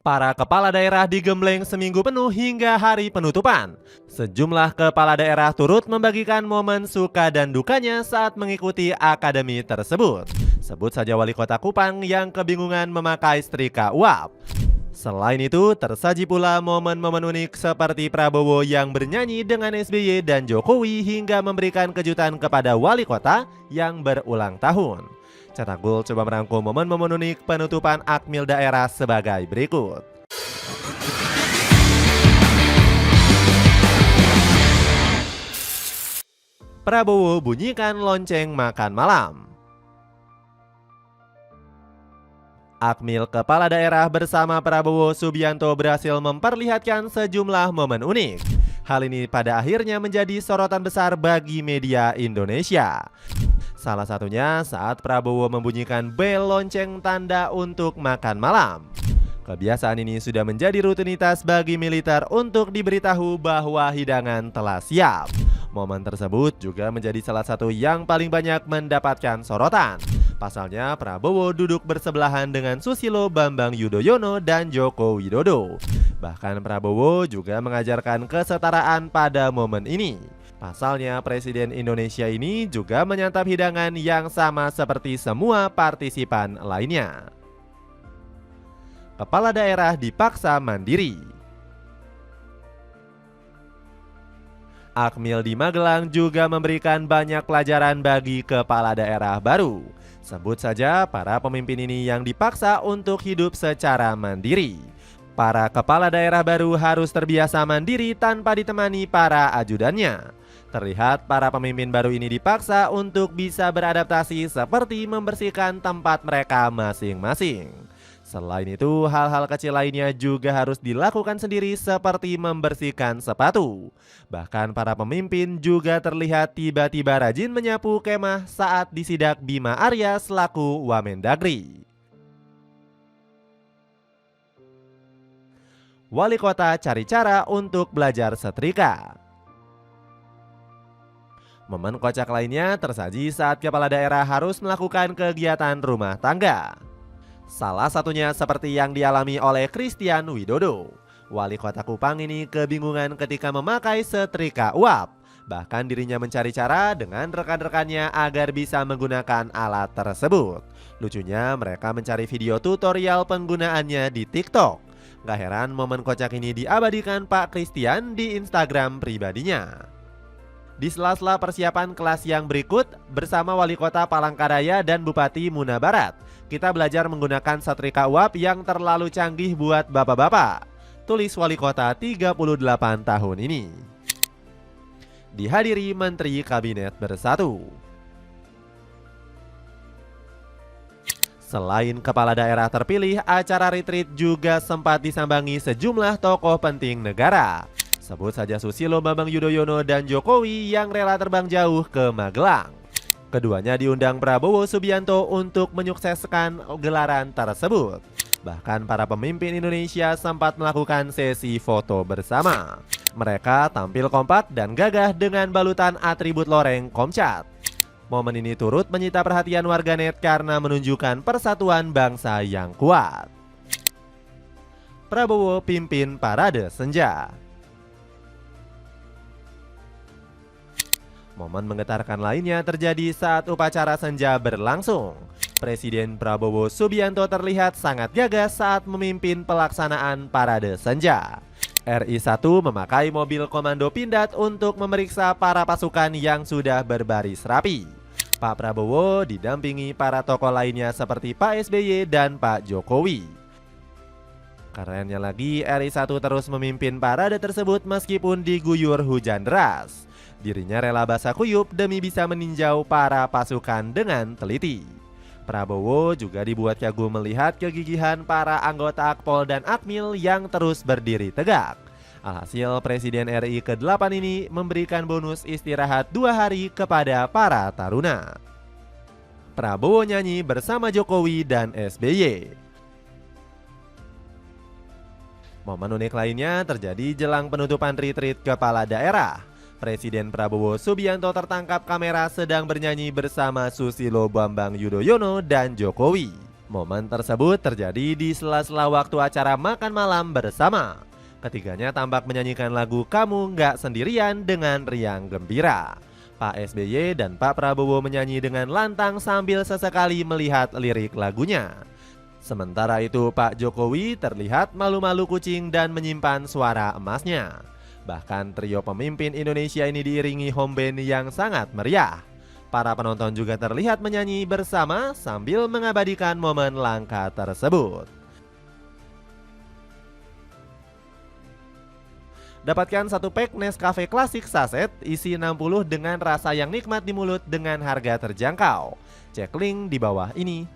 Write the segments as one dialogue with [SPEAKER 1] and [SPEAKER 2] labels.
[SPEAKER 1] Para kepala daerah digembleng seminggu penuh hingga hari penutupan. Sejumlah kepala daerah turut membagikan momen suka dan dukanya saat mengikuti akademi tersebut. Sebut saja Wali Kota Kupang yang kebingungan memakai setrika uap. Selain itu, tersaji pula momen-momen unik seperti Prabowo yang bernyanyi dengan SBY dan Jokowi hingga memberikan kejutan kepada wali kota yang berulang tahun. Cetak Gol coba merangkum momen-momen unik penutupan Akmil daerah sebagai berikut. Prabowo bunyikan lonceng makan malam. Akmil kepala daerah bersama Prabowo Subianto berhasil memperlihatkan sejumlah momen unik. Hal ini pada akhirnya menjadi sorotan besar bagi media Indonesia. Salah satunya saat Prabowo membunyikan bel lonceng tanda untuk makan malam. Kebiasaan ini sudah menjadi rutinitas bagi militer untuk diberitahu bahwa hidangan telah siap. Momen tersebut juga menjadi salah satu yang paling banyak mendapatkan sorotan. Pasalnya Prabowo duduk bersebelahan dengan Susilo Bambang Yudhoyono dan Joko Widodo. Bahkan Prabowo juga mengajarkan kesetaraan pada momen ini. Pasalnya Presiden Indonesia ini juga menyantap hidangan yang sama seperti semua partisipan lainnya. Kepala daerah dipaksa mandiri. Akmil di Magelang juga memberikan banyak pelajaran bagi kepala daerah baru. Sebut saja para pemimpin ini yang dipaksa untuk hidup secara mandiri. Para kepala daerah baru harus terbiasa mandiri tanpa ditemani para ajudannya. Terlihat para pemimpin baru ini dipaksa untuk bisa beradaptasi seperti membersihkan tempat mereka masing-masing. Selain itu, hal-hal kecil lainnya juga harus dilakukan sendiri seperti membersihkan sepatu. Bahkan para pemimpin juga terlihat tiba-tiba rajin menyapu kemah saat disidak Bima Arya selaku Wamendagri. Wali kota cari cara untuk belajar setrika. Momen kocak lainnya tersaji saat kepala daerah harus melakukan kegiatan rumah tangga. Salah satunya seperti yang dialami oleh Christian Widodo. Wali kota Kupang ini kebingungan ketika memakai setrika uap. Bahkan dirinya mencari cara dengan rekan-rekannya agar bisa menggunakan alat tersebut. Lucunya mereka mencari video tutorial penggunaannya di TikTok. Gak heran momen kocak ini diabadikan Pak Christian di Instagram pribadinya. Di sela-sela persiapan kelas yang berikut bersama Wali Kota Palangkaraya dan Bupati Muna Barat, kita belajar menggunakan setrika uap yang terlalu canggih buat bapak-bapak. Tulis Wali Kota 38 tahun ini. Dihadiri Menteri Kabinet Bersatu. Selain kepala daerah terpilih, acara retreat juga sempat disambangi sejumlah tokoh penting negara. Sebut saja Susilo Bambang Yudhoyono dan Jokowi yang rela terbang jauh ke Magelang. Keduanya diundang Prabowo Subianto untuk menyukseskan gelaran tersebut. Bahkan para pemimpin Indonesia sempat melakukan sesi foto bersama. Mereka tampil kompak dan gagah dengan balutan atribut loreng Komcat. Momen ini turut menyita perhatian warganet karena menunjukkan persatuan bangsa yang kuat. Prabowo pimpin parade senja. Momen menggetarkan lainnya terjadi saat upacara senja berlangsung. Presiden Prabowo Subianto terlihat sangat gagah saat memimpin pelaksanaan parade senja. RI-1 memakai mobil komando pindad untuk memeriksa para pasukan yang sudah berbaris rapi. Pak Prabowo didampingi para tokoh lainnya seperti Pak SBY dan Pak Jokowi. Kerennya lagi, RI-1 terus memimpin parade tersebut meskipun diguyur hujan deras. Dirinya rela basah kuyup demi bisa meninjau para pasukan dengan teliti. Prabowo juga dibuat kagum melihat kegigihan para anggota Akpol dan Akmil yang terus berdiri tegak. Alhasil Presiden RI ke-8 ini memberikan bonus istirahat 2 hari kepada para taruna. Prabowo nyanyi bersama Jokowi dan SBY. Momen unik lainnya terjadi jelang penutupan retreat kepala daerah. Presiden Prabowo Subianto tertangkap kamera sedang bernyanyi bersama Susilo Bambang Yudhoyono dan Jokowi. Momen tersebut terjadi di sela-sela waktu acara makan malam bersama. Ketiganya tampak menyanyikan lagu Kamu Nggak Sendirian dengan riang gembira. Pak SBY dan Pak Prabowo menyanyi dengan lantang sambil sesekali melihat lirik lagunya. Sementara itu Pak Jokowi terlihat malu-malu kucing dan menyimpan suara emasnya. Bahkan trio pemimpin Indonesia ini diiringi home band yang sangat meriah. Para penonton juga terlihat menyanyi bersama sambil mengabadikan momen langka tersebut. Dapatkan satu pack Nescafe Classic Saset isi 60 dengan rasa yang nikmat di mulut dengan harga terjangkau. Cek link di bawah ini.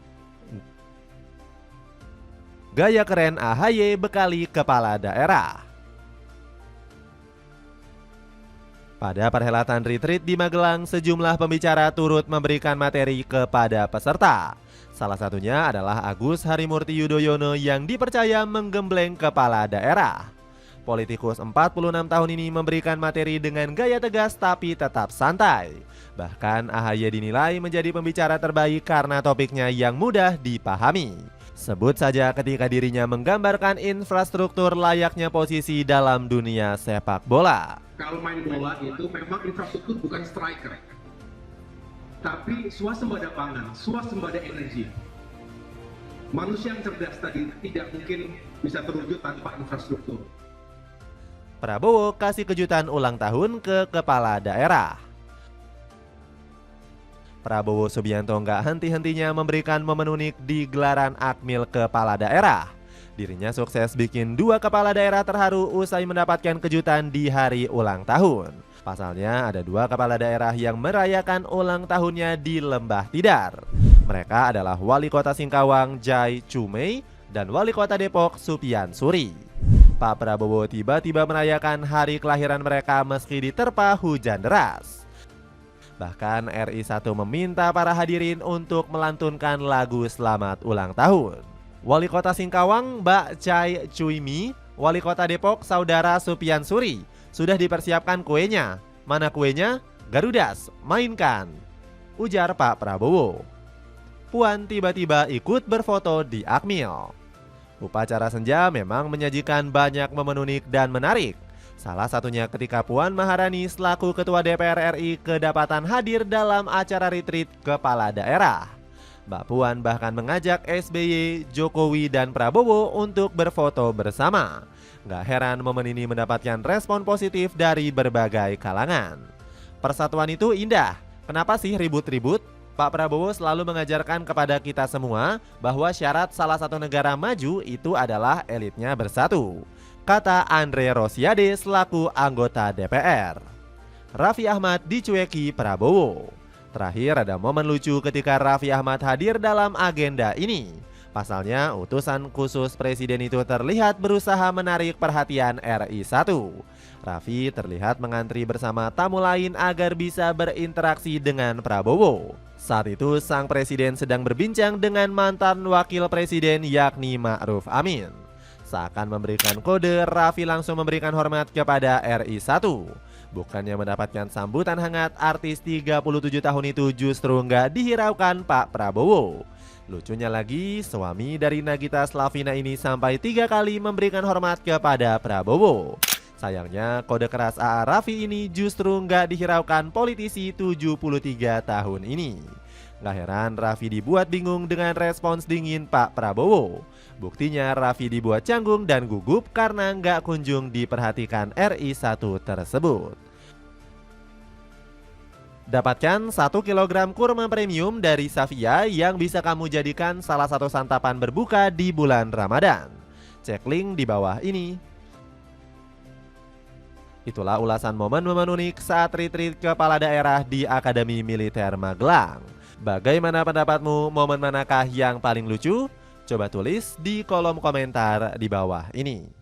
[SPEAKER 1] Gaya keren AHY bekali kepala daerah. Pada perhelatan retreat di Magelang, sejumlah pembicara turut memberikan materi kepada peserta. Salah satunya adalah Agus Harimurti Yudhoyono yang dipercaya menggembleng kepala daerah. Politikus 46 tahun ini memberikan materi dengan gaya tegas tapi tetap santai. Bahkan AHY dinilai menjadi pembicara terbaik karena topiknya yang mudah dipahami. Sebut saja ketika dirinya menggambarkan infrastruktur layaknya posisi dalam dunia sepak bola.
[SPEAKER 2] Kalau main bola itu memang infrastruktur bukan striker, tapi swasembada pangan, swasembada energi. Manusia yang cerdas tadi tidak mungkin bisa terwujud tanpa infrastruktur.
[SPEAKER 1] Prabowo kasih kejutan ulang tahun ke kepala daerah. Prabowo Subianto nggak henti-hentinya memberikan momen unik di gelaran Akmil kepala daerah. Dirinya sukses bikin 2 kepala daerah terharu usai mendapatkan kejutan di hari ulang tahun. Pasalnya ada 2 kepala daerah yang merayakan ulang tahunnya di Lembah Tidar. Mereka adalah Wali Kota Singkawang Jai Cumei dan Wali Kota Depok Supian Suri. Pak Prabowo tiba-tiba merayakan hari kelahiran mereka meski diterpa hujan deras. Bahkan RI1 meminta para hadirin untuk melantunkan lagu selamat ulang tahun. Wali Kota Singkawang Mbak Chai Cuimi, Wali Kota Depok Saudara Supian Suri, sudah dipersiapkan kuenya. Mana kuenya? Garudas, mainkan, ujar Pak Prabowo. Puan tiba-tiba ikut berfoto di Akmil. Upacara senja memang menyajikan banyak momen unik dan menarik. Salah satunya ketika Puan Maharani selaku Ketua DPR RI kedapatan hadir dalam acara retreat kepala daerah. Mbak Puan bahkan mengajak SBY, Jokowi, dan Prabowo untuk berfoto bersama. Gak heran momen ini mendapatkan respon positif dari berbagai kalangan. Persatuan itu indah, kenapa sih ribut-ribut? Pak Prabowo selalu mengajarkan kepada kita semua bahwa syarat salah satu negara maju itu adalah elitnya bersatu, kata Andre Rosiade selaku anggota DPR. Raffi Ahmad dicueki Prabowo. Terakhir ada momen lucu ketika Raffi Ahmad hadir dalam agenda ini. Pasalnya utusan khusus presiden itu terlihat berusaha menarik perhatian RI1. Raffi terlihat mengantri bersama tamu lain agar bisa berinteraksi dengan Prabowo. Saat itu sang presiden sedang berbincang dengan mantan wakil presiden yakni Ma'ruf Amin. Seakan memberikan kode, Raffi langsung memberikan hormat kepada RI1. Bukannya mendapatkan sambutan hangat, artis 37 tahun itu justru nggak dihiraukan Pak Prabowo. Lucunya lagi, suami dari Nagita Slavina ini sampai 3 kali memberikan hormat kepada Prabowo. Sayangnya kode keras AA Raffi ini justru nggak dihiraukan politisi 73 tahun ini. Gak heran Raffi dibuat bingung dengan respons dingin Pak Prabowo. Buktinya Raffi dibuat canggung dan gugup karena nggak kunjung diperhatikan RI1 tersebut. Dapatkan 1 kg kurma premium dari Savia yang bisa kamu jadikan salah satu santapan berbuka di bulan Ramadan. Cek link di bawah ini. Itulah ulasan momen-momen unik saat retreat kepala daerah di Akademi Militer Magelang. Bagaimana pendapatmu? Momen manakah yang paling lucu? Coba tulis di kolom komentar di bawah ini.